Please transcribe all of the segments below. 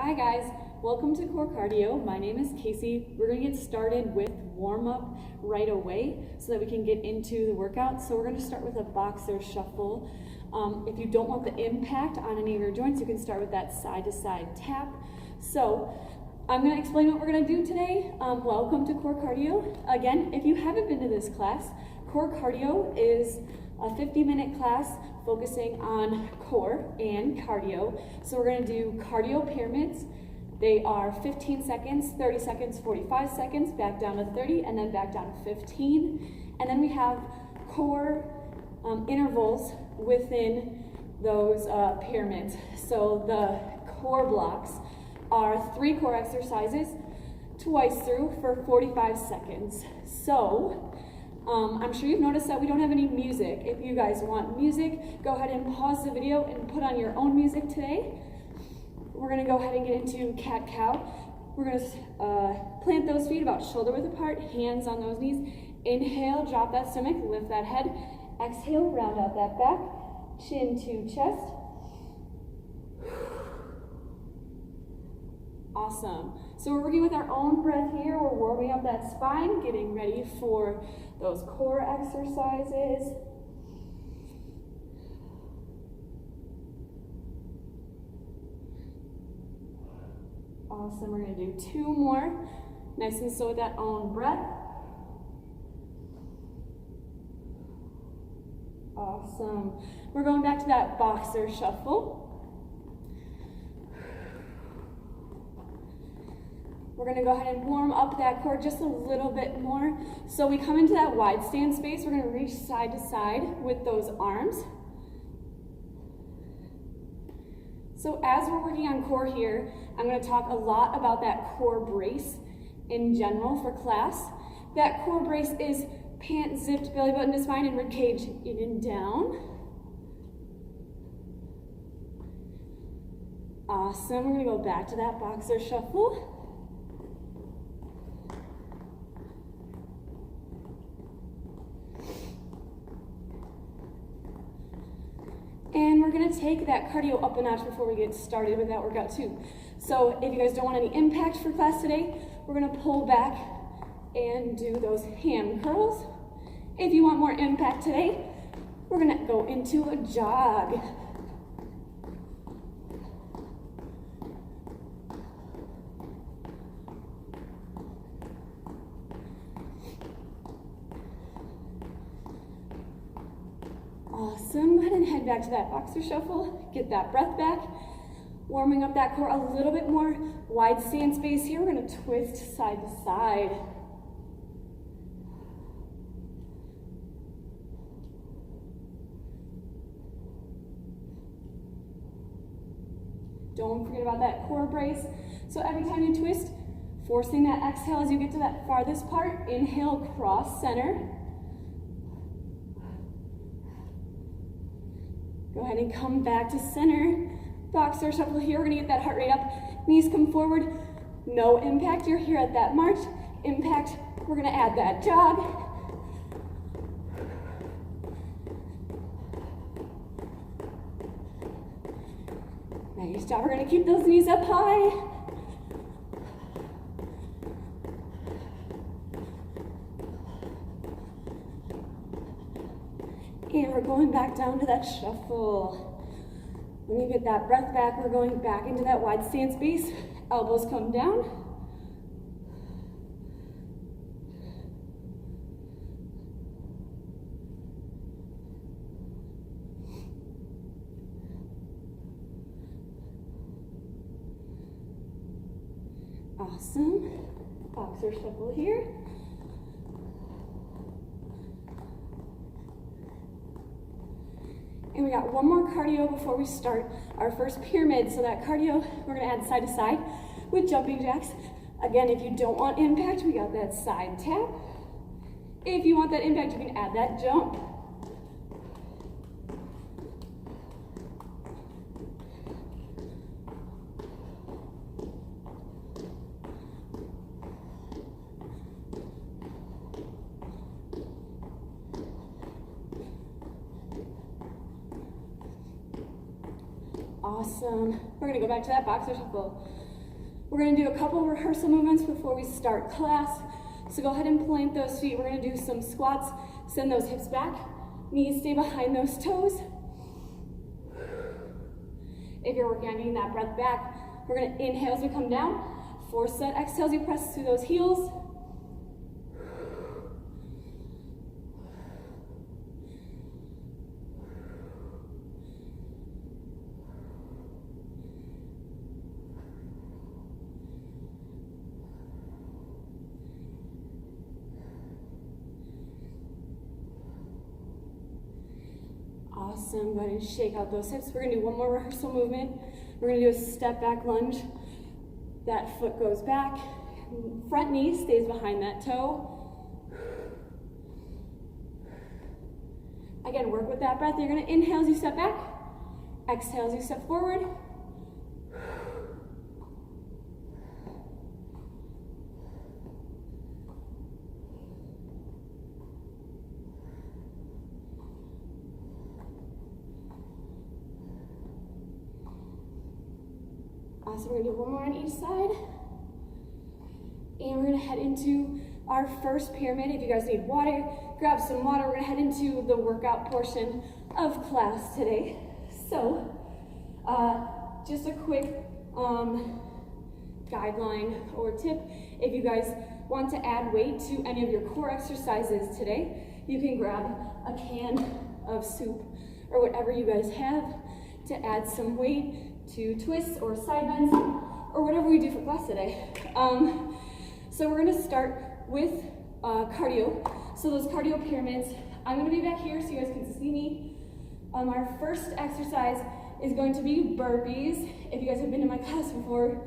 Hi guys, welcome to Core Cardio. My name is Casey. We're going to get started with warm-up right away so that we can get into the workout. So we're going to start with a boxer shuffle. If you don't want the impact on any of your joints, you can start with that side-to-side tap. So I'm going to explain what we're going to do today. Welcome to Core Cardio. Again, if you haven't been to this class, Core Cardio is a 50-minute class focusing on core and cardio. So we're going to do cardio pyramids. They are 15 seconds, 30 seconds, 45 seconds, back down to 30, and then back down to 15. And then we have core intervals within those pyramids. So the core blocks are 3 core exercises twice through for 45 seconds. So I'm sure you've noticed that we don't have any music. If you guys want music, go ahead and pause the video and put on your own music today. We're going to go ahead and get into cat-cow. We're going to plant those feet about shoulder width apart, hands on those knees. Inhale, drop that stomach, lift that head. Exhale, round out that back, chin to chest. Awesome. So we're working with our own breath here. We're warming up that spine, getting ready for those core exercises. Awesome. We're going to do 2 more. Nice and slow with that own breath. Awesome. We're going back to that boxer shuffle. We're going to go ahead and warm up that core just a little bit more. So we come into that wide stance space. We're going to reach side to side with those arms. So as we're working on core here, I'm going to talk a lot about that core brace in general for class. That core brace is pant zipped belly button to spine and rib cage in and down. Awesome. We're going to go back to that boxer shuffle. And we're going to take that cardio up a notch before we get started with that workout too. So if you guys don't want any impact for class today, we're going to pull back and do those hand curls. If you want more impact today, we're going to go into a jog. Awesome. Go ahead and head back to that boxer shuffle. Get that breath back. Warming up that core a little bit more. Wide stance space here. We're going to twist side to side. Don't forget about that core brace. So every time you twist, forcing that exhale as you get to that farthest part. Inhale, cross center. Go ahead and come back to center. Boxer shuffle here. We're going to get that heart rate up. Knees come forward. No impact. You're here at that march. Impact. We're going to add that jog. Nice job. We're going to keep those knees up high. And we're going back down to that shuffle. When you get that breath back, we're going back into that wide stance base. Elbows come down. Awesome. Boxer shuffle here. And we got one more cardio before we start our first pyramid. So that cardio, we're going to add side to side with jumping jacks. Again, if you don't want impact, we got that side tap. If you want that impact, you can add that jump. Awesome. We're gonna go back to that boxer shuffle. We're gonna do a couple rehearsal movements before we start class. So go ahead and plant those feet. We're gonna do some squats, send those hips back, knees stay behind those toes. If you're working on getting that breath back, we're gonna inhale as we come down, force that exhale as you press through those heels. Awesome, go ahead and shake out those hips. We're gonna do one more rehearsal movement. We're gonna do a step back lunge. That foot goes back, front knee stays behind that toe. Again, work with that breath. You're gonna inhale as you step back, exhale as you step forward. So we're gonna do one more on each side. And we're gonna head into our first pyramid. If you guys need water, grab some water. We're gonna head into the workout portion of class today. So, just a quick guideline or tip. If you guys want to add weight to any of your core exercises today, you can grab a can of soup or whatever you guys have to add some weight to twists or side bends or whatever we do for class today. So we're gonna start with cardio. So those cardio pyramids, I'm gonna be back here so you guys can see me. Our first exercise is going to be burpees. If you guys have been in my class before,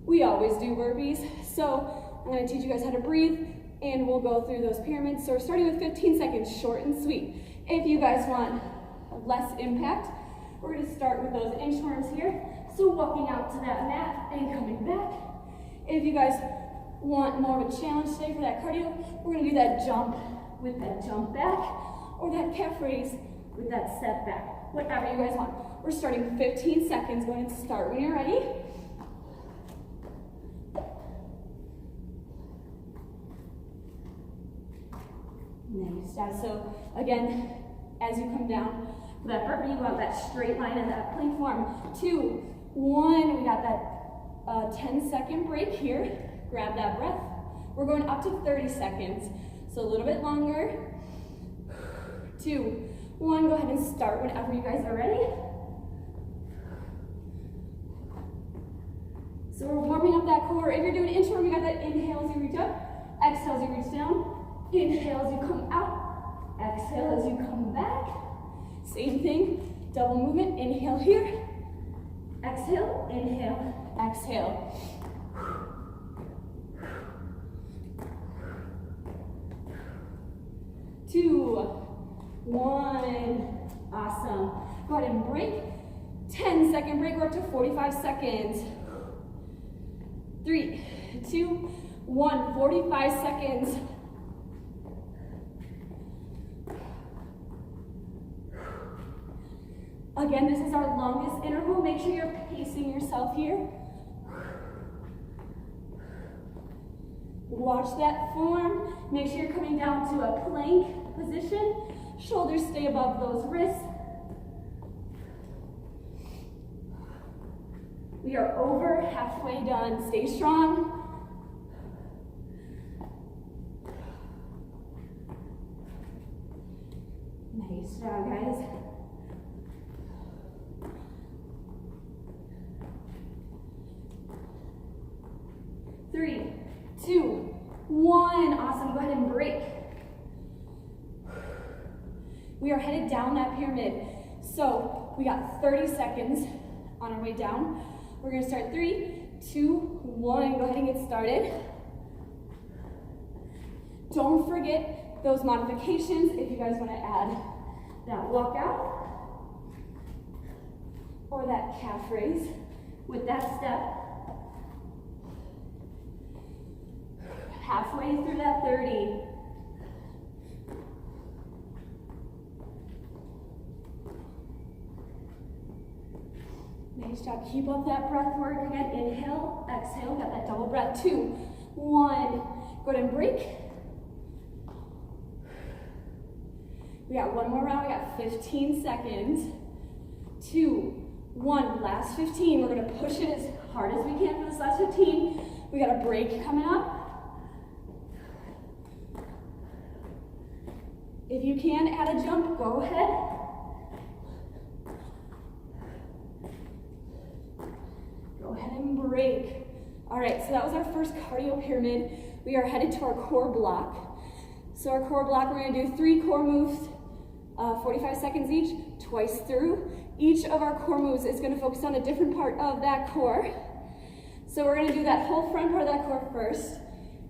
we always do burpees. So I'm gonna teach you guys how to breathe and we'll go through those pyramids. So we're starting with 15 seconds, short and sweet. If you guys want less impact, we're gonna start with those inchworms here. So walking out to that mat and coming back. If you guys want more of a challenge today for that cardio, we're gonna do that jump with that jump back or that calf raise with that step back, whatever you guys want. We're starting 15 seconds, go ahead and start when you're ready. Nice job. So again, as you come down, that burpee, you got that straight line in that plank form. 2, 1, we got that 10-second break here. Grab that breath. We're going up to 30 seconds, so a little bit longer. 2, 1, go ahead and start whenever you guys are ready. So we're warming up that core. If you're doing inchworm, you got that inhale as you reach up, exhale as you reach down, inhale as you come out, exhale as you come back. Same thing, double movement, inhale here, exhale, inhale, exhale. Two, 1, awesome. Go ahead and break, 10-second break, we're up to 45 seconds. 3, 2, 1, 45 seconds. Again, this is our longest interval. Make sure you're pacing yourself here. Watch that form. Make sure you're coming down to a plank position. Shoulders stay above those wrists. We are over halfway done. Stay strong. Nice job, guys. Three, 2, 1, awesome, go ahead and break. We are headed down that pyramid. So we got 30 seconds on our way down. We're gonna start 3, 2, 1, go ahead and get started. Don't forget those modifications if you guys wanna add that walkout or that calf raise with that step. Halfway through that 30. Nice job. Keep up that breath work. Again, inhale, exhale. Got got 2, 1. Go ahead and break. We got one more round. We got 15 seconds. 2, 1. Last 15. We're going to push it as hard as we can for this last 15. We got a break coming up. If you can add a jump, go ahead. Go ahead and break. All right, so that was our first cardio pyramid. We are headed to our core block. So our core block, we're gonna do 3 core moves, 45 seconds each, twice through. Each of our core moves is gonna focus on a different part of that core. So we're gonna do that whole front part of that core first.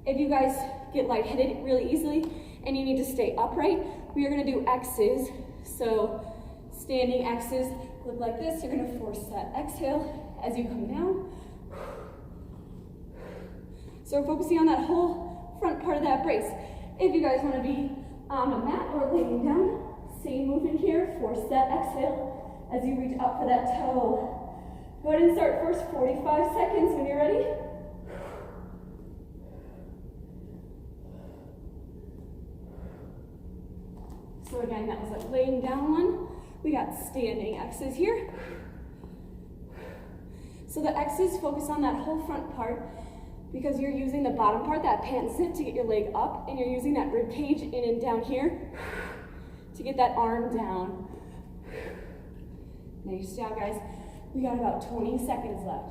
If you guys get lightheaded really easily and you need to stay upright, we are gonna do X's. So standing X's look like this. You're gonna force that exhale as you come down. So we're focusing on that whole front part of that brace. If you guys wanna be on a mat or laying down, same movement here, force that exhale as you reach up for that toe. Go ahead and start first 45 seconds when you're ready. So again, that was a laying down one. We got standing X's here. So the X's focus on that whole front part because you're using the bottom part, that pant sit, to get your leg up, and you're using that rib cage in and down here to get that arm down. Nice job, guys. We got about 20 seconds left.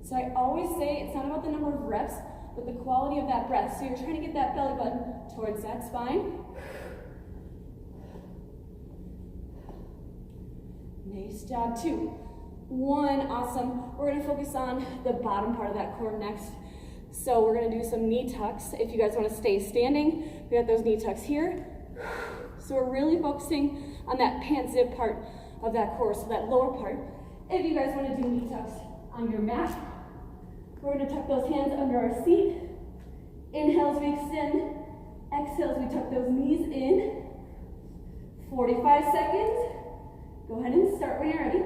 So I always say it's not about the number of reps, but the quality of that breath. So you're trying to get that belly button towards that spine. Nice job, 2, 1, awesome. We're gonna focus on the bottom part of that core next. So we're gonna do some knee tucks. If you guys wanna stay standing, we got those knee tucks here. So we're really focusing on that pant zip part of that core, so that lower part. If you guys wanna do knee tucks on your mat, we're gonna tuck those hands under our seat. Inhales, we extend. Exhales, we tuck those knees in. 45 seconds. Go ahead and start when you're ready.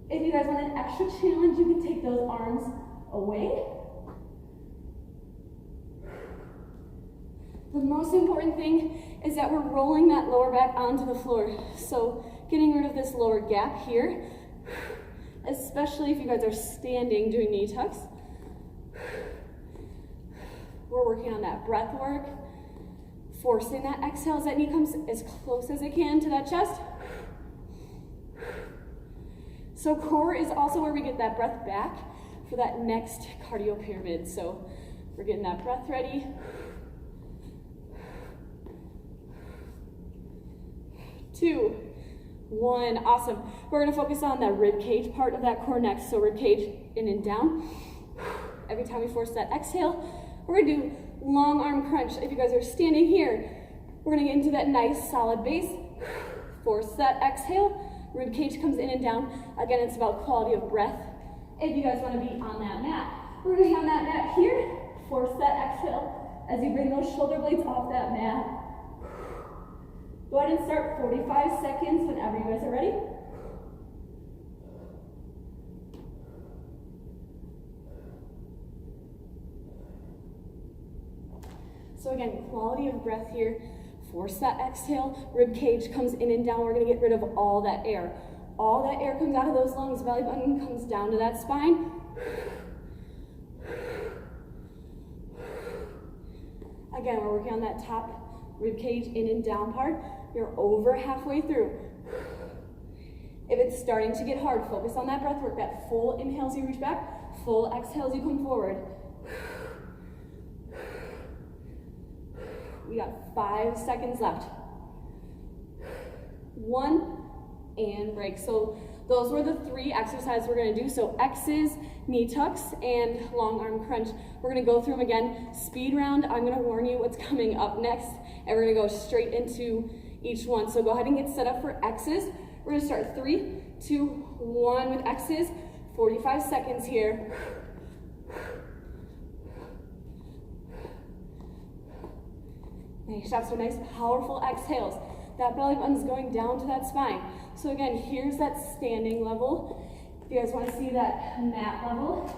If you guys want an extra challenge, you can take those arms away. The most important thing is that we're rolling that lower back onto the floor. So getting rid of this lower gap here, especially if you guys are standing doing knee tucks. We're working on that breath work, forcing that exhale as that knee comes as close as it can to that chest. So core is also where we get that breath back for that next cardio pyramid. So we're getting that breath ready. 2, 1, awesome. We're gonna focus on that rib cage part of that core next. So rib cage in and down. Every time we force that exhale, we're gonna do long arm crunch. If you guys are standing here, we're gonna get into that nice solid base. Force that exhale. Rib cage comes in and down. Again, it's about quality of breath. If you guys wanna be on that mat, we're gonna be on that mat here. Force that exhale as you bring those shoulder blades off that mat. Go ahead and start 45 seconds whenever you guys are ready. So again, quality of breath here. Force that exhale. Rib cage comes in and down. We're gonna get rid of all that air. All that air comes out of those lungs. Belly button comes down to that spine. Again, we're working on that top rib cage in and down part. You're over halfway through. If it's starting to get hard, focus on that breath work. That full inhales, you reach back. Full exhales, you come forward. We got 5 seconds left. 1, and break. So those were the 3 exercises we're gonna do. So X's, knee tucks, and long arm crunch. We're gonna go through them again. Speed round, I'm gonna warn you what's coming up next, and we're gonna go straight into each one. So go ahead and get set up for X's. We're gonna start 3, 2, 1 with X's. 45 seconds here. Nice job, so nice powerful exhales. That belly button's going down to that spine. So again, here's that standing level. If you guys want to see that mat level,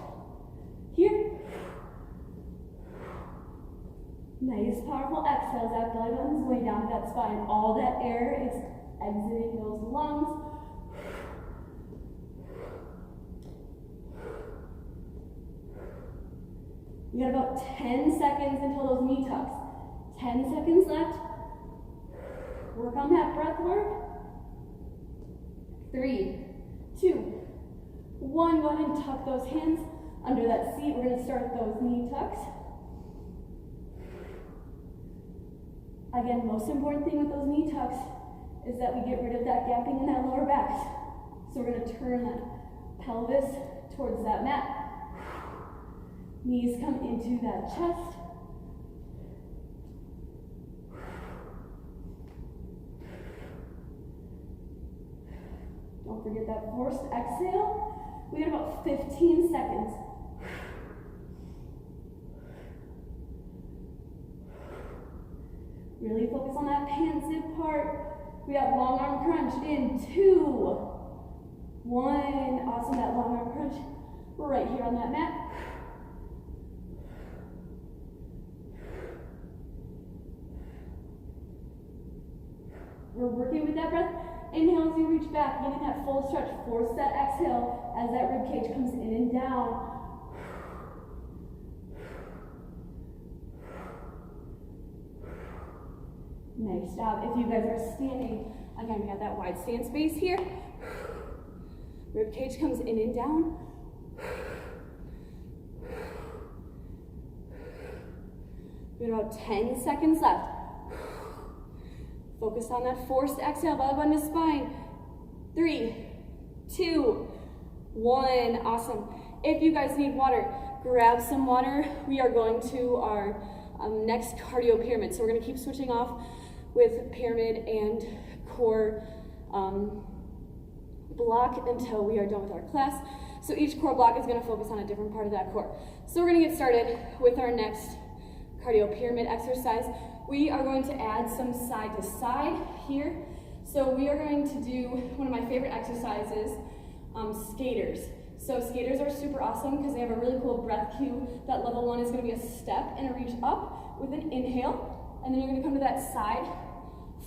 here. Nice, powerful exhales. That belly button's way down to that spine. All that air is exiting those lungs. You got about 10 seconds until those knee tucks. 10 seconds left. Work on that breath work. 3, 2, 1. Go ahead and tuck those hands under that seat. We're going to start those knee tucks. Again, most important thing with those knee tucks is that we get rid of that gapping in that lower back. So we're going to turn that pelvis towards that mat. Knees come into that chest. Don't forget that forced exhale. We got about 15 seconds. Really focus on that pan-sit part. We got long arm crunch in 2, 1. Awesome, that long arm crunch right here on that mat. We're working with that breath. Inhale as you reach back, getting that full stretch. Force that exhale as that rib cage comes in and down. Nice job. If you guys are standing, again, we got that wide stand space here. Rib cage comes in and down. We got about 10 seconds left. Focus on that forced exhale, belly button to spine. 3, 2, 1. Awesome. If you guys need water, grab some water. We are going to our next cardio pyramid. So we're going to keep switching off with pyramid and core block until we are done with our class. So each core block is going to focus on a different part of that core. So we're going to get started with our next cardio pyramid exercise. We are going to add some side to side here. So we are going to do one of my favorite exercises, skaters. So skaters are super awesome because they have a really cool breath cue. That level 1 is going to be a step and a reach up with an inhale. And then you're going to come to that side.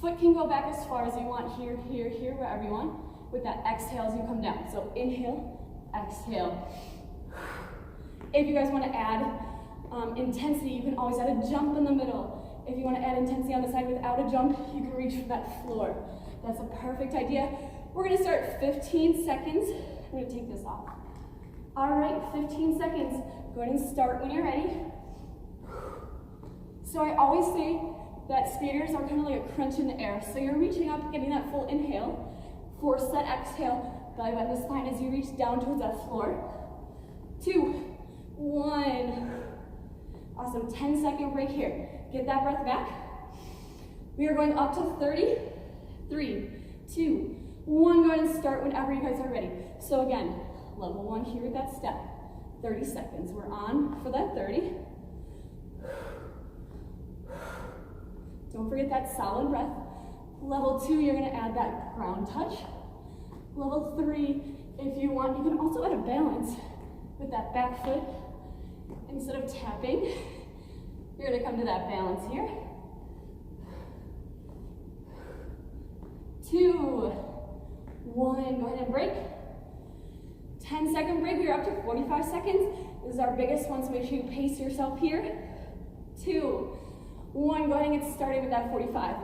Foot can go back as far as you want, here, here, here, wherever you want. With that exhale as you come down. So inhale, exhale. If you guys want to add intensity, you can always add a jump in the middle. If you want to add intensity on the side without a jump, you can reach for that floor. That's a perfect idea. We're going to start 15 seconds. I'm going to take this off. All right, 15 seconds. Go ahead and start when you're ready. So I always say that skaters are kind of like a crunch in the air. So you're reaching up, getting that full inhale. Force that exhale, belly button to spine as you reach down towards that floor. 2, 1. Awesome, 10-second break here. Get that breath back. We are going up to 30. 3, 2, 1. Go ahead and start whenever you guys are ready. So again, level 1 here with that step. 30 seconds. We're on for that 30. Don't forget that solid breath. Level 2, you're going to add that ground touch. Level 3, if you want, you can also add a balance with that back foot. Instead of tapping, you're going to come to that balance here. 2, 1. Go ahead and break. 10-second break. We're up to 45 seconds. This is our biggest one, so make sure you pace yourself here. 2, 1. Go ahead and get started with that 45.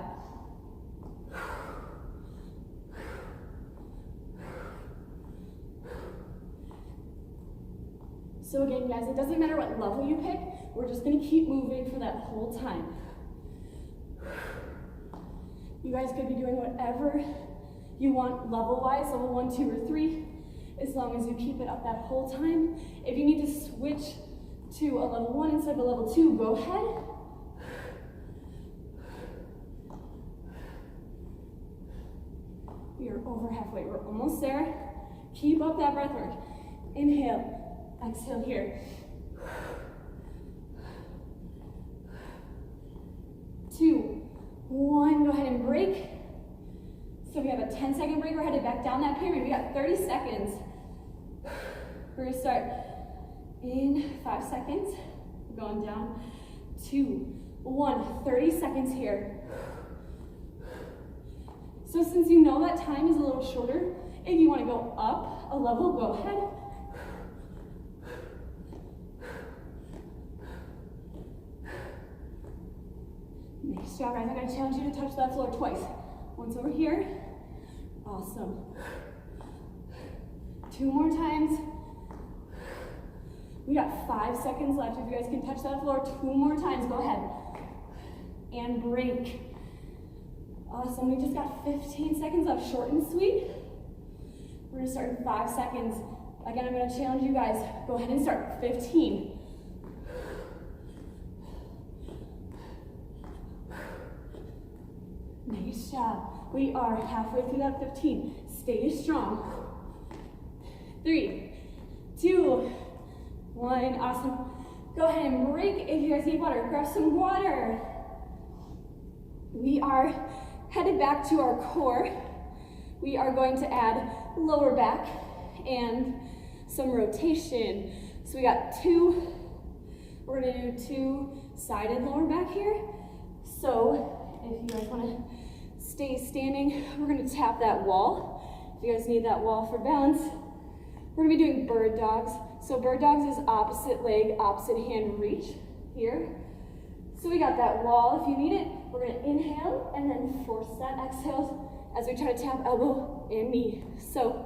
So again, guys, it doesn't matter what level you pick. We're just going to keep moving for that whole time. You guys could be doing whatever you want level-wise, level 1, 2, or 3, as long as you keep it up that whole time. If you need to switch to a level 1 instead of a level 2, go ahead. We are over halfway. We're almost there. Keep up that breath work. Inhale. Exhale here. 2, 1. Go ahead and break. So we have a 10-second break. We're headed back down that pyramid. We got 30 seconds. We're gonna start in 5 seconds. We're going down, 2, 1, 30 seconds here. So since you know that time is a little shorter, if you want to go up a level, go ahead. Nice job, guys. I'm going to challenge you to touch that floor twice. Once over here. Awesome. 2 more times. We got 5 seconds left. If you guys can touch that floor 2 more times, go ahead. And break. Awesome. We just got 15 seconds left. Short and sweet. We're going to start in 5 seconds. Again, I'm going to challenge you guys. Go ahead and start. 15. Nice job. We are halfway through that 15. Stay strong. 3, 2, 1. Awesome. Go ahead and break. If you guys need water, grab some water. We are headed back to our core. We are going to add lower back and some rotation. So we got we're gonna do 2 sided lower back here. So if you guys wanna stay standing, we're gonna tap that wall. If you guys need that wall for balance, we're gonna be doing bird dogs. So bird dogs is opposite leg, opposite hand reach here. So we got that wall. If you need it, we're gonna inhale and then force that exhale as we try to tap elbow and knee. So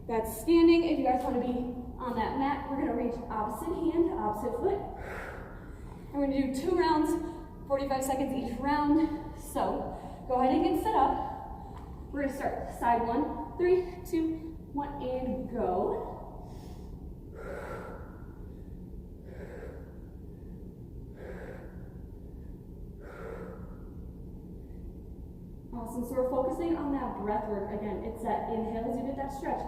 that's standing. If you guys wanna be on that mat, we're gonna reach opposite hand, opposite foot. And we're gonna do 2 rounds, 45 seconds each round. So go ahead and get set up. We're gonna start side 1, 3, 2, 1, and go. Awesome, so we're focusing on that breath work. Again, it's that inhale as you get that stretch.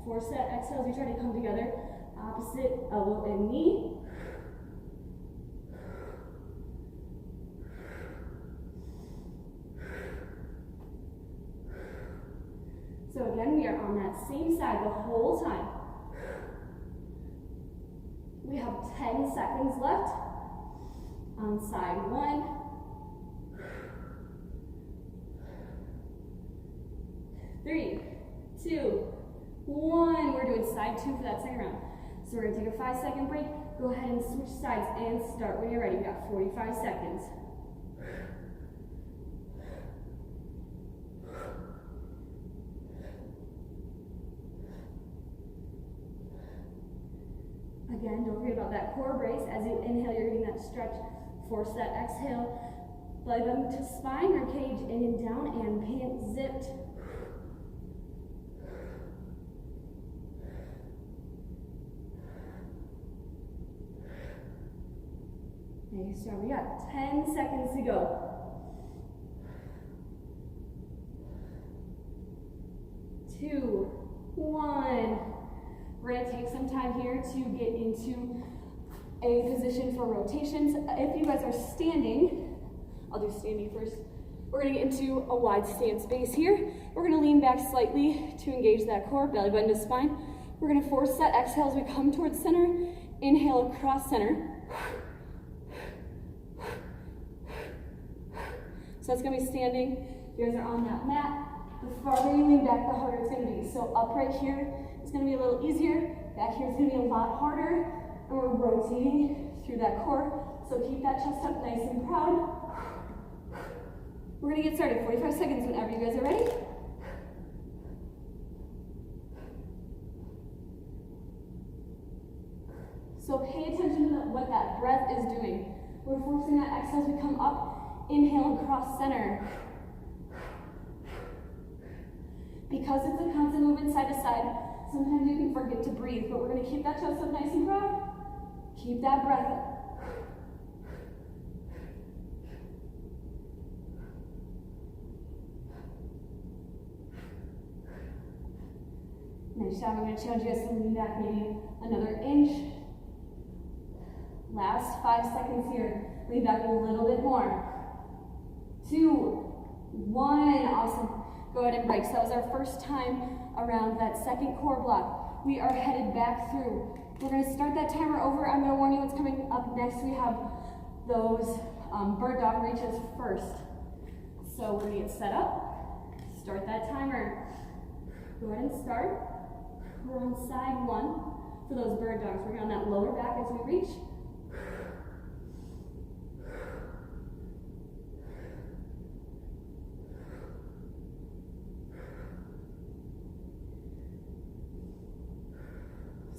Force that exhale as you try to come together. Opposite elbow and knee. So again, we are on that same side the whole time. We have 10 seconds left on side 1. 3, 2, 1. We're doing side 2 for that second round. So we're gonna take a 5-second break. Go ahead and switch sides and start when you're ready. We got 45 seconds. Again, don't forget about that core brace. As you inhale, you're getting that stretch. Force that exhale. Belly button to spine or cage in and down and pant zipped. Nice job. We got 10 seconds to go. 2, 1. We're going to take some time here to get into a position for rotations. If you guys are standing, I'll do standing first. We're going to get into a wide stance base here. We're going to lean back slightly to engage that core, belly button to spine. We're going to force that exhale as we come towards center. Inhale across center. So it's going to be standing. You guys are on that mat. The farther you lean back, the harder it's going to be. So upright here is going to be a little easier. Back here is going to be a lot harder. And we're rotating through that core. So keep that chest up nice and proud. We're going to get started. 45 seconds whenever you guys are ready. So pay attention to what that breath is doing. We're forcing that exhale as we come up. Inhale and cross center. Because it's a constant movement side to side, sometimes you can forget to breathe, but we're going to keep that chest up nice and proud. Keep that breath up. Nice job. I'm going to challenge you guys to lean back maybe another inch. Last 5 seconds here. Lean back a little bit more. 2, 1. Awesome. Go ahead and break. So that was our first time around that second core block. we are headed back through. We're going to start that timer over. I'm going to warn you what's coming up next. We have those bird dog reaches first. So we're going to get set up, start that timer. Go ahead and start. We're on side one for those bird dogs. We're on that lower back as we reach.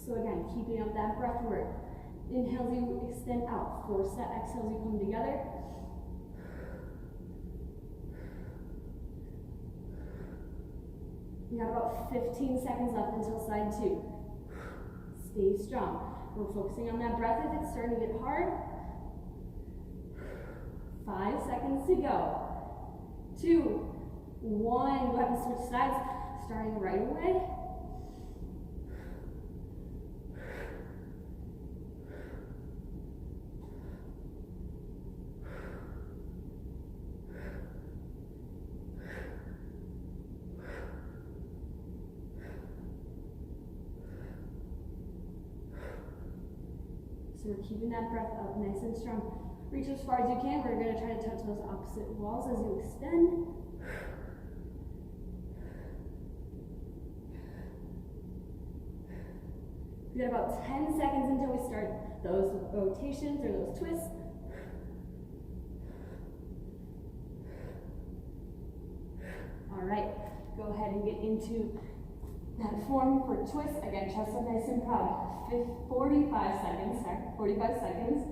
So again, keeping up that breath work. Inhales, you extend out. Force that. Exhales, you come together. You got about 15 seconds left until side two. Stay strong. We're focusing on that breath if it's starting to get hard. 5 seconds to go. 2, 1. Go ahead and switch sides, starting right away. So we're keeping that breath up nice and strong. Reach as far as you can. We're going to try to touch those opposite walls as you extend. We got about 10 seconds until we start those rotations or those twists. All right, go ahead and get into that form for twist. Again, chest up nice and proud. 45 seconds, sorry, 45 seconds.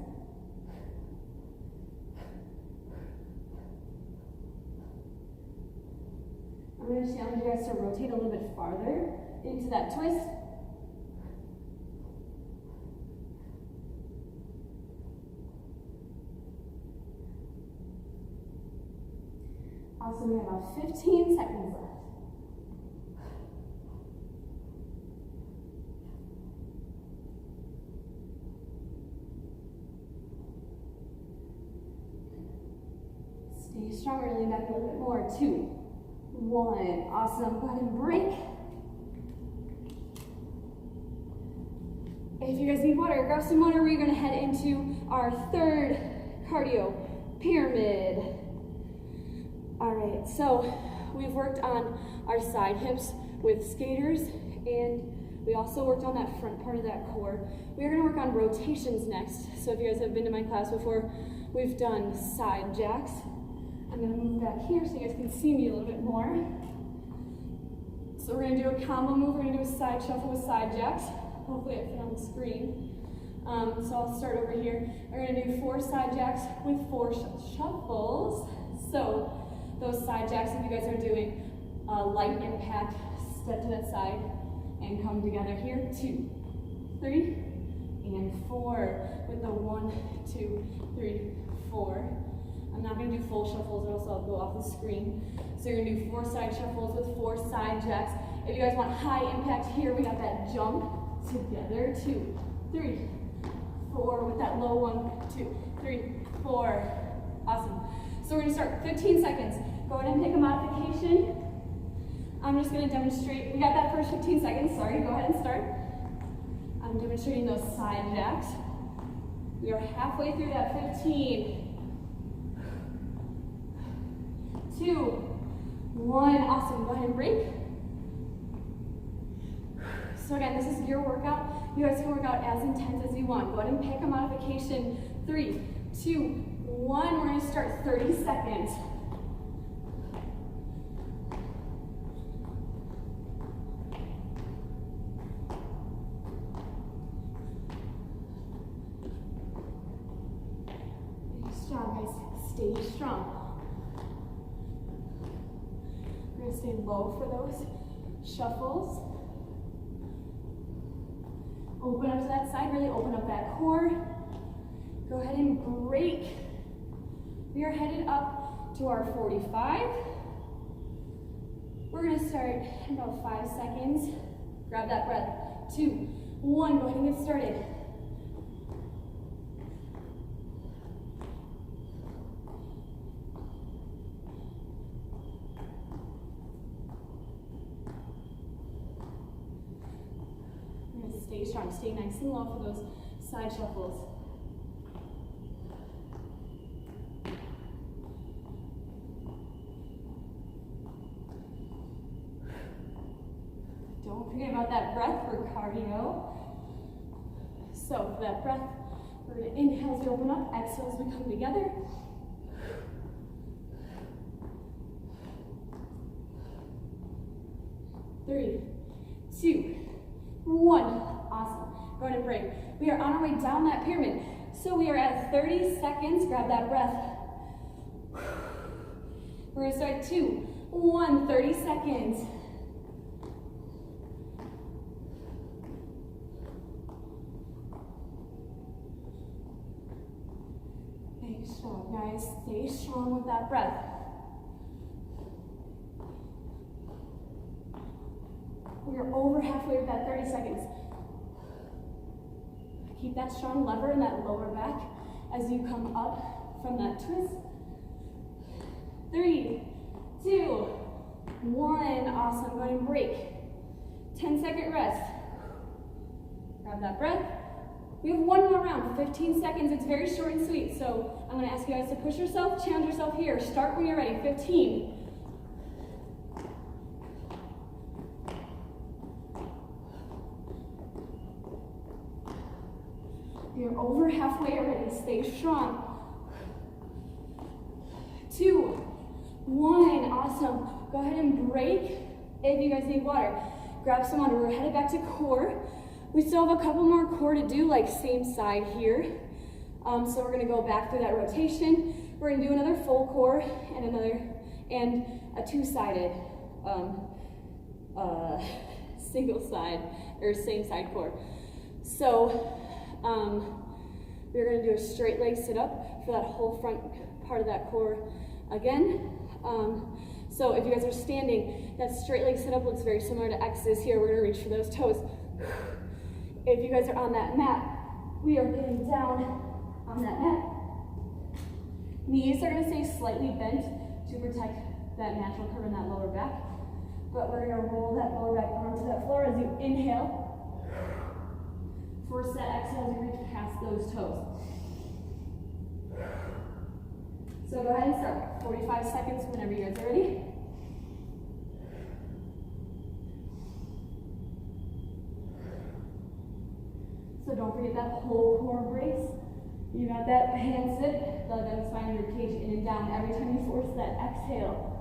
I'm going to challenge you guys to rotate a little bit farther into that twist. Awesome, we have about 15 seconds left. Stay strong, we're lean back a little bit more. 2, 1, awesome. Go ahead and break. If you guys need water, grab some water. We're going to head into our third cardio pyramid. All right, so we've worked on our side hips with skaters, and we also worked on that front part of that core. We're going to work on rotations next. So if you guys have been to my class before, we've done side jacks. I'm going to move back here so you guys can see me a little bit more. So we're going to do a combo move. We're going to do a side shuffle with side jacks. Hopefully it fit on the screen. So I'll start over here. We're going to do 4 side jacks with 4 shuffles. So those side jacks, if you guys are doing light impact, step to that side and come together here. 2, 3, and 4 with the 1, 2, 3, 4. I'm not going to do full shuffles or else I'll go off the screen. So you're going to do 4 side shuffles with 4 side jacks. If you guys want high impact here, we got that jump together. 2, 3, 4 with that low 1, 2, 3, 4. Awesome. So we're going to start 15 seconds. Go ahead and pick a modification. I'm just going to demonstrate. We got that first 15 seconds. Sorry, go ahead and start. I'm demonstrating those side jacks. We are halfway through that 15. 2, 1, awesome. Go ahead and break. So again, this is your workout. You guys can work out as intense as you want. Go ahead and pick a modification. 3, 2, 1. We're going to start 30 seconds. Stay strong, guys. Stay strong. We're going to stay low for those shuffles. Open up to that side, really open up that core. Go ahead and break. We are headed up to our 45. We're going to start in about 5 seconds. Grab that breath. 2, 1, go ahead and get started. Stay strong, stay nice and low for those side shuffles. Don't forget about that breath for cardio. So for that breath, we're going to inhale as we open up, exhale as we come together. Three, two, one. Awesome. Go ahead and break. We are on our way down that pyramid. So we are at 30 seconds. Grab that breath. We're going to start 2, 1, 30 seconds. Stay strong, guys. Stay strong with that breath. We are over halfway with that 30 seconds. Keep that strong lever in that lower back as you come up from that twist. 3, 2, 1. Awesome. Go ahead and break. 10-second rest. Grab that breath. We have one more round, 15 seconds. It's very short and sweet. So I'm going to ask you guys to push yourself, challenge yourself here. Start when you're ready. 15. You're over halfway already. Stay strong. 2, 1. Awesome. Go ahead and break. If you guys need water, grab some water. We're headed back to core. We still have a couple more core to do, like same side here. So we're going to go back through that rotation. We're going to do another full core and a two-sided single side or same side core. So we're going to do a straight leg sit up for that whole front part of that core again. So if you guys are standing, that straight leg sit up looks very similar to X's here. We're going to reach for those toes. If you guys are on that mat, we are getting down on that mat. Knees are going to stay slightly bent to protect that natural curve in that lower back. But we're going to roll that lower back onto that floor as you inhale. First set, exhale as you reach past those toes. So go ahead and start. 45 seconds whenever you guys are ready. So don't forget that whole core brace. You got that hand sit, belly button, spine, rib cage in and down every time you force that exhale.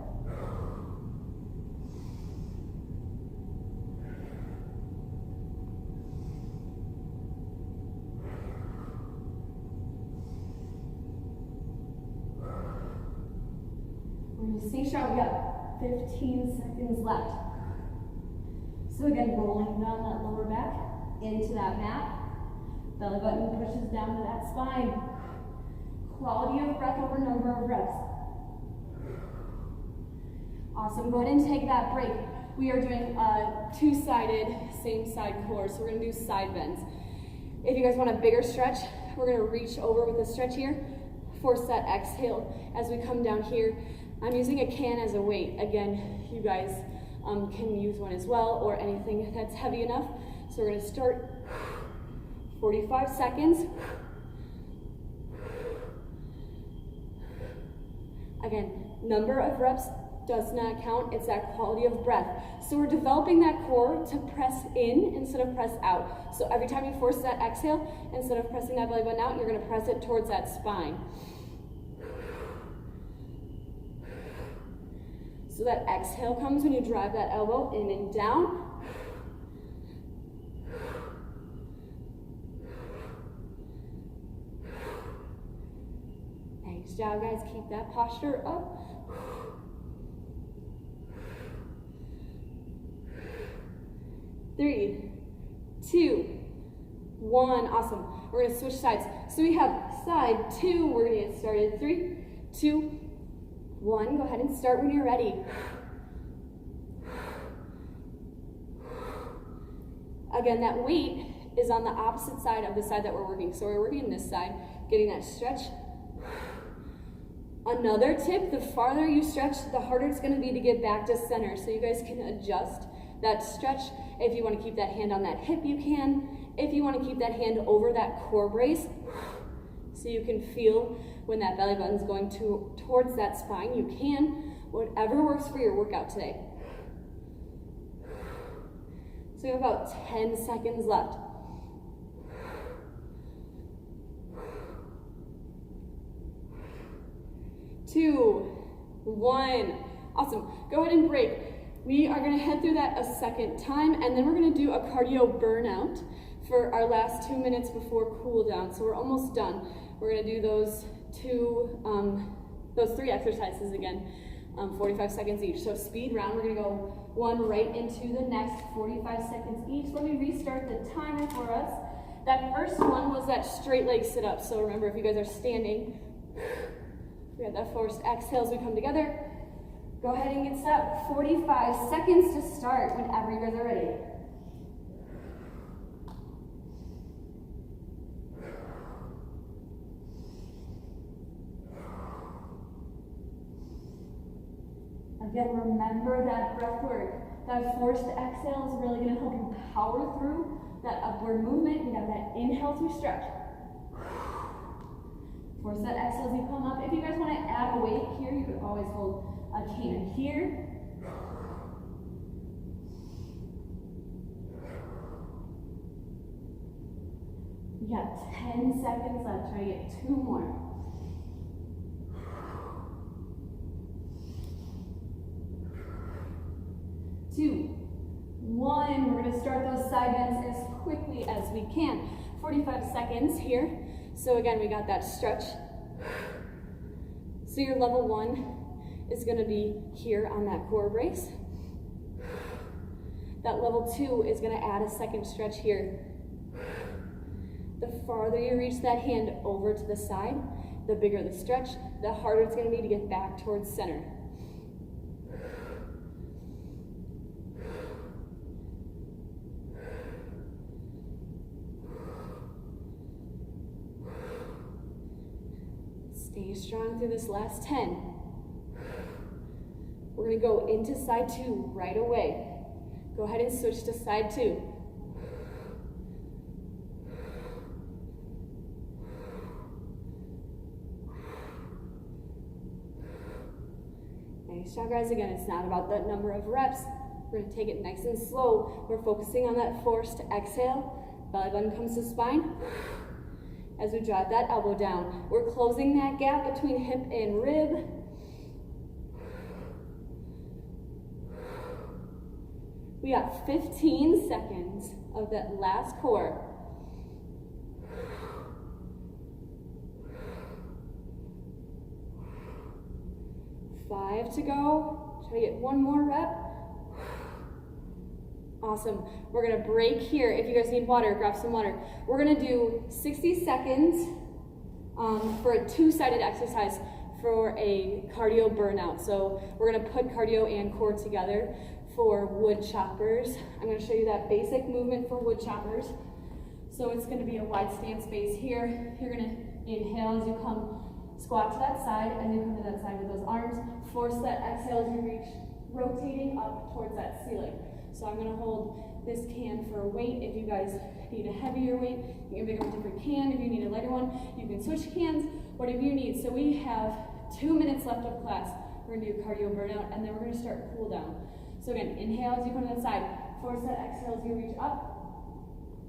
We're going to stay strong. We got 15 seconds left. So again, rolling down that lower back into that mat. Belly button pushes down to that spine. Quality of breath over number of reps. Awesome. Go ahead and take that break. We are doing a two-sided, same side core. So we're going to do side bends. If you guys want a bigger stretch, we're going to reach over with a stretch here. Force that exhale as we come down here. I'm using a can as a weight. Again, you guys can use one as well or anything that's heavy enough. So we're going to start 45 seconds. Again, number of reps does not count. It's that quality of breath. So we're developing that core to press in instead of press out. So every time you force that exhale, instead of pressing that belly button out, you're going to press it towards that spine. So that exhale comes when you drive that elbow in and down. Nice job, guys. Keep that posture up. Three, two, one. Awesome. We're going to switch sides. So we have side two. We're going to get started. 3, 2, 1. Go ahead and start when you're ready. Again, that weight is on the opposite side of the side that we're working. So we're working on this side, getting that stretch. Another tip, the farther you stretch, the harder it's going to be to get back to center. So you guys can adjust that stretch If you want to keep that hand on that hip, you can. If you want to keep that hand over that core brace, so you can feel when that belly button's going towards that spine, you can. Whatever works for your workout today. So we have about 10 seconds left. 2, 1. Awesome. Go ahead and break. We are going to head through that a second time, and then we're going to do a cardio burnout for our last 2 minutes before cool down. So we're almost done. We're going to do those 3 exercises again, 45 seconds each. So speed round, we're going to go one right into the next, 45 seconds each. Let me restart the timer for us. That first one was that straight leg sit up. So remember, if you guys are standing, we have that forced exhale as we come together. Go ahead and get set. 45 seconds to start whenever you guys are ready. Again, remember that breath work. That forced exhale is really going to help you power through that upward movement. You got that inhale to stretch. Force that exhale as you come up. If you guys want to add a weight here, you could always hold a can here. You got 10 seconds left. Try to get 2 more. 2, 1. We're going to start those side bends as quickly as we can. 45 seconds here. So again, we got that stretch. So your level 1 is going to be here on that core brace. That level 2 is going to add a second stretch here. The farther you reach that hand over to the side, the bigger the stretch, the harder it's going to be to get back towards center. Stay strong through this last 10. We're going to go into side 2 right away. Go ahead and switch to side 2. Nice job, guys. Again, it's not about the number of reps. We're going to take it nice and slow. We're focusing on that forced exhale. Belly button comes to spine. As we drive that elbow down, we're closing that gap between hip and rib. We got 15 seconds of that last core. 5 to go. Try to get 1 more rep. Awesome. We're going to break here. If you guys need water, grab some water. We're going to do 60 seconds for a 2-sided exercise for a cardio burnout. So we're going to put cardio and core together for wood choppers. I'm going to show you that basic movement for wood choppers. So it's going to be a wide stance base here. You're going to inhale as you come, squat to that side, and you come to that side with those arms. Force that exhale as you reach, rotating up towards that ceiling. So I'm going to hold this can for a weight. If you guys need a heavier weight, you can pick up a different can. If you need a lighter one, you can switch cans, whatever you need. So we have 2 minutes left of class. We're going to do cardio burnout, and then we're going to start cool down. So again, inhale as you come to that side. Force that exhale as you reach up.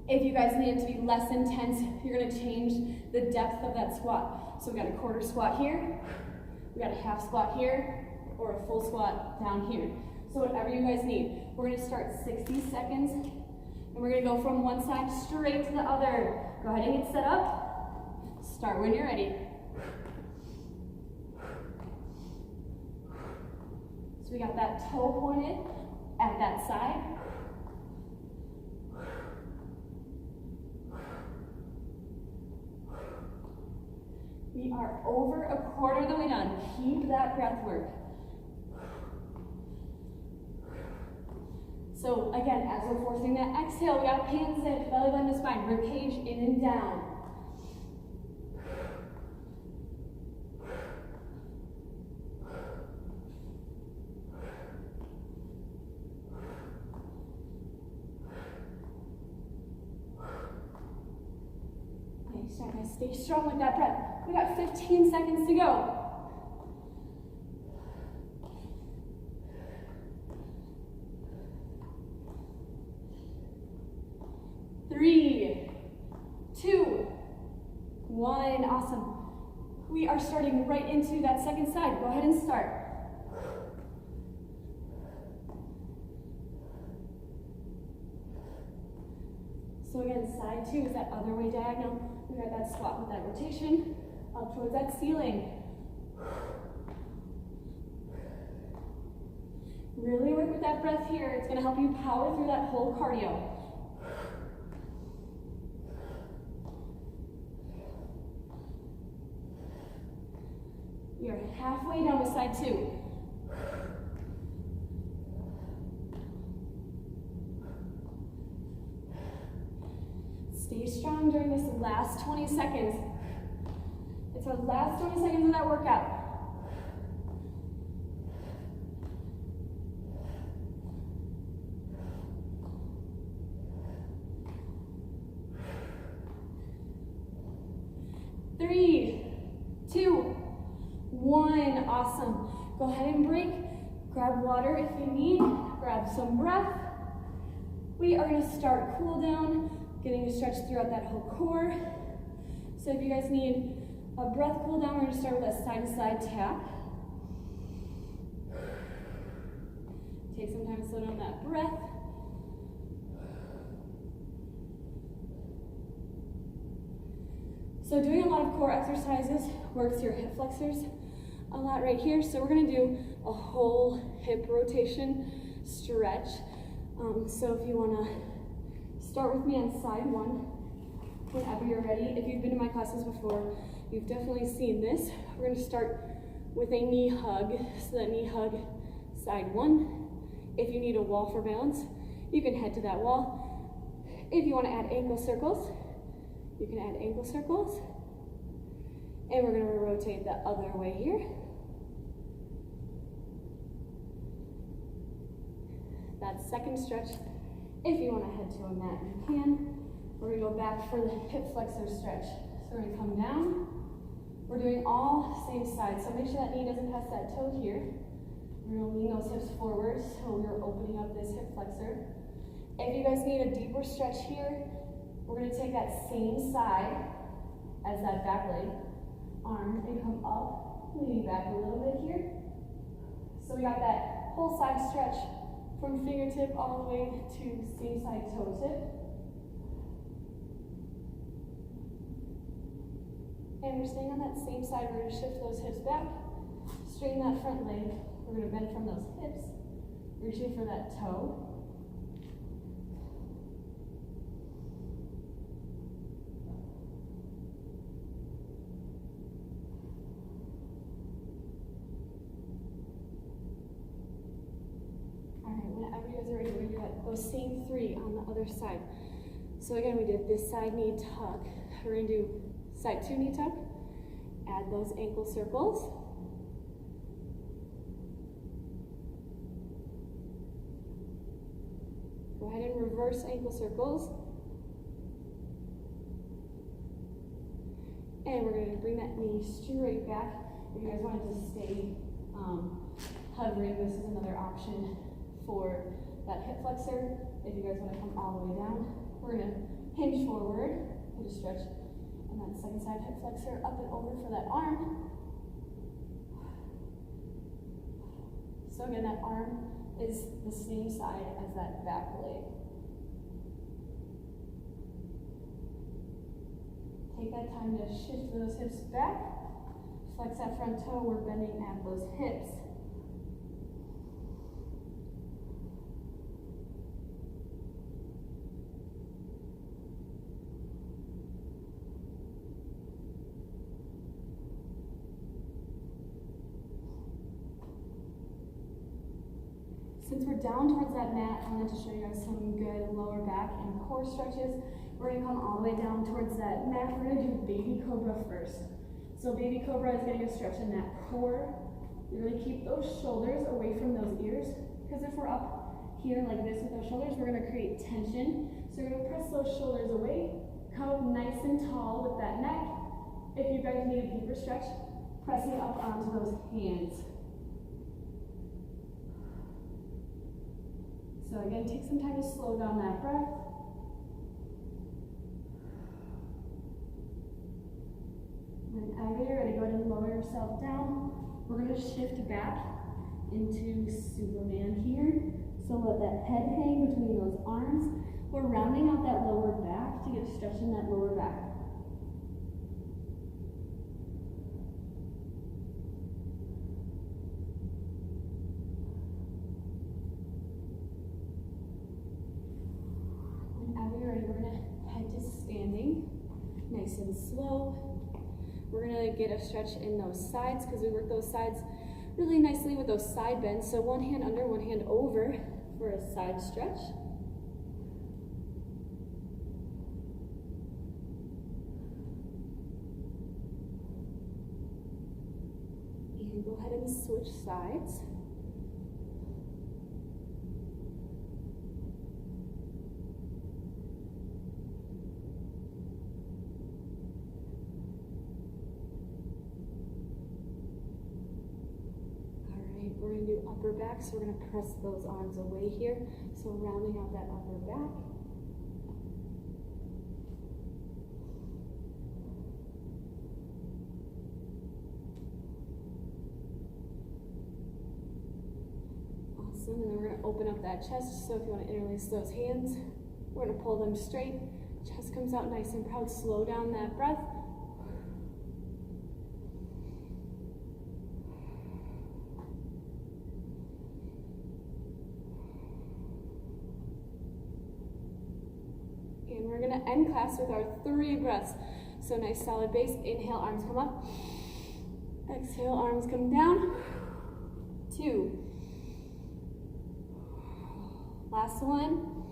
If you guys need it to be less intense, you're going to change the depth of that squat. So we've got a quarter squat here, we've got a half squat here, or a full squat down here. So whatever you guys need. We're going to start 60 seconds, and we're going to go from one side straight to the other. Go ahead and get set up. Start when you're ready. So we got that toe pointed at that side. We are over a quarter of the way done. Keep that breath work. So again, as we're forcing that exhale, we got hands in, belly button to spine, rib cage in and down. strong, guys. Stay strong with that breath. We got 15 seconds to go. 3, 2, 1. Awesome. We are starting right into that second side. Go ahead and start. So again, side 2 is that other way diagonal. We got that squat with that rotation up towards that ceiling. Really work with that breath here. It's going to help you power through that whole cardio. We are halfway down to side 2. Stay strong during this last 20 seconds. It's our last 20 seconds of that workout. Three, 2, 1. Awesome. Go ahead and break. Grab water if you need. Grab some breath. We are going to start cool down, getting a stretch throughout that whole core. So if you guys need a breath cool down, we're going to start with a side-to-side tap. Take some time to slow down that breath. So doing a lot of core exercises works your hip flexors a lot right here. So we're going to do a whole hip rotation stretch. So if you want to start with me on side 1, whenever you're ready. If you've been to my classes before, you've definitely seen this. We're going to start with a knee hug. So that knee hug, side 1. If you need a wall for balance, you can head to that wall. If you want to add ankle circles, you can add ankle circles. And we're going to rotate the other way here. That second stretch, if you want to head to a mat, you can. We're going to go back for the hip flexor stretch. So we're going to come down. We're doing all same side. So make sure that knee doesn't pass that toe here. We're going to lean those hips forward so we're opening up this hip flexor. If you guys need a deeper stretch here, we're going to take that same side as that back leg, arm, and come up, leaning back a little bit here. So we got that whole side stretch from fingertip all the way to same side toe tip. And we're staying on that same side. We're going to shift those hips back, straighten that front leg. We're going to bend from those hips, reaching for that toe. Whenever you guys are ready, we're going to do those same 3 on the other side. So again, we did this side knee tuck. We're going to do side 2 knee tuck. Add those ankle circles. Go ahead and reverse ankle circles. And we're going to bring that knee straight back. If you guys wanted to stay hovering, this is another option for that hip flexor. If you guys want to come all the way down, we're going to hinge forward, put a stretch, and then second side hip flexor up and over for that arm. So again, that arm is the same side as that back leg. Take that time to shift those hips back, flex that front toe, we're bending at those hips. Since we're down towards that mat, I wanted to show you guys some good lower back and core stretches. We're going to come all the way down towards that mat. We're going to do baby cobra first. So baby cobra is getting a stretch in that core. You're going to keep those shoulders away from those ears, because if we're up here like this with those shoulders, we're going to create tension. So you're going to press those shoulders away, Come up nice and tall with that neck. If you guys need a deeper stretch, pressing up onto those hands. So again, take some time to slow down that breath. Whenever you're ready, go ahead and lower yourself down. We're going to shift back into Superman here. So let that head hang between those arms. We're rounding out that lower back to get stretching that lower back. Whenever you're ready, we're going to head to standing, nice and slow. We're going to get a stretch in those sides because we work those sides really nicely with those side bends. So one hand under, one hand over for a side stretch. And go ahead and switch sides. We're going to do upper back, so we're going to press those arms away here. So rounding out that upper back. Awesome, and then we're going to open up that chest. So if you want to interlace those hands, we're going to pull them straight. Chest comes out nice and proud. Slow down that breath. And we're going to end class with our 3 breaths. So nice solid base. Inhale, arms come up. Exhale, arms come down. 2. Last one.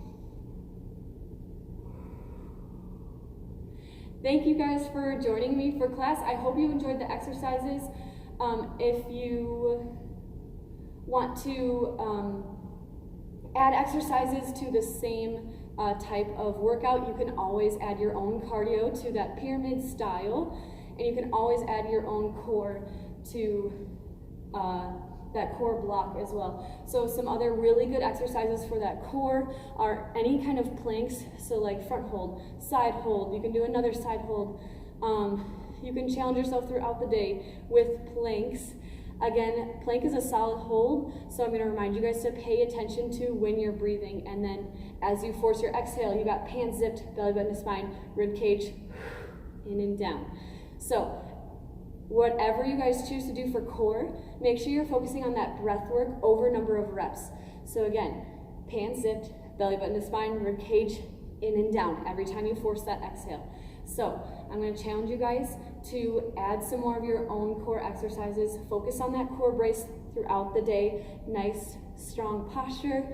Thank you guys for joining me for class. I hope you enjoyed the exercises. If you want to add exercises to the same type of workout, you can always add your own cardio to that pyramid style, and you can always add your own core to that core block as well. So some other really good exercises for that core are any kind of planks, so like front hold, side hold, you can do another side hold. You can challenge yourself throughout the day with planks. Again, plank is a solid hold, so I'm going to remind you guys to pay attention to when you're breathing, and then as you force your exhale, you got pants zipped, belly button to spine, rib cage, in and down. So whatever you guys choose to do for core, make sure you're focusing on that breath work over number of reps. So again, pants zipped, belly button to spine, rib cage, in and down every time you force that exhale. So I'm going to challenge you guys to add some more of your own core exercises. Focus on that core brace throughout the day. Nice, strong posture.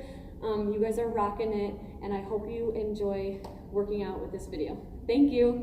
You guys are rocking it, and I hope you enjoy working out with this video. Thank you.